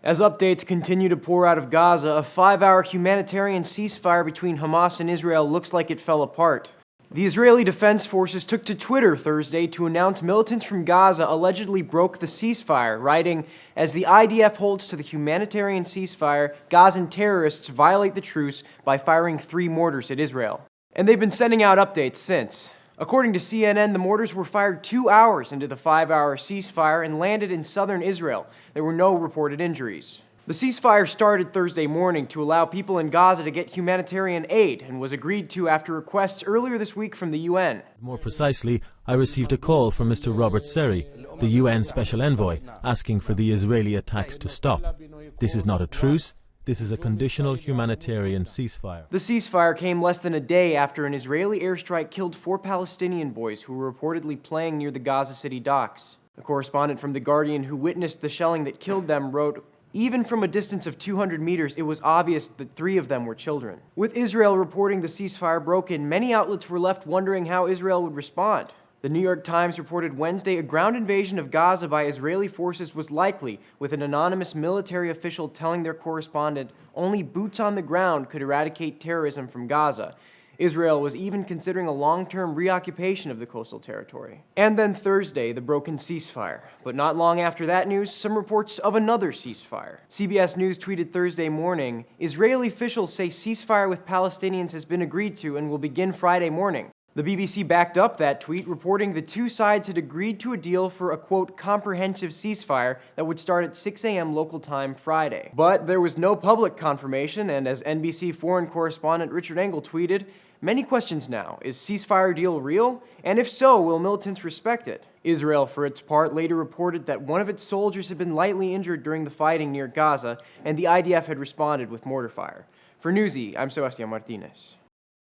As updates continue to pour out of Gaza, a 5-hour humanitarian ceasefire between Hamas and Israel looks like it fell apart. The Israeli Defense Forces took to Twitter Thursday to announce militants from Gaza allegedly broke the ceasefire, writing, "As the IDF holds to the humanitarian ceasefire, Gazan terrorists violate the truce by firing 3 mortars at Israel." And they've been sending out updates since. According to CNN, the mortars were fired 2 hours into the 5-hour ceasefire and landed in southern Israel. There were no reported injuries. The ceasefire started Thursday morning to allow people in Gaza to get humanitarian aid and was agreed to after requests earlier this week from the UN. More precisely, I received a call from Mr. Robert Seri, the UN Special Envoy, asking for the Israeli attacks to stop. This is not a truce. This is a conditional humanitarian ceasefire. The ceasefire came less than a day after an Israeli airstrike killed 4 Palestinian boys who were reportedly playing near the Gaza City docks. A correspondent from The Guardian who witnessed the shelling that killed them wrote, "Even from a distance of 200 meters, it was obvious that 3 of them were children." With Israel reporting the ceasefire broken, many outlets were left wondering how Israel would respond. The New York Times reported Wednesday a ground invasion of Gaza by Israeli forces was likely, with an anonymous military official telling their correspondent only boots on the ground could eradicate terrorism from Gaza. Israel was even considering a long-term reoccupation of the coastal territory. And then Thursday, the broken ceasefire. But not long after that news, some reports of another ceasefire. CBS News tweeted Thursday morning, "Israeli officials say ceasefire with Palestinians has been agreed to and will begin Friday morning." The BBC backed up that tweet, reporting the 2 sides had agreed to a deal for a, quote, comprehensive ceasefire that would start at 6 a.m. local time Friday. But there was no public confirmation, and as NBC foreign correspondent Richard Engel tweeted, "Many questions now. Is ceasefire deal real? And if so, will militants respect it?" Israel, for its part, later reported that one of its soldiers had been lightly injured during the fighting near Gaza, and the IDF had responded with mortar fire. For Newsy, I'm Sebastian Martinez.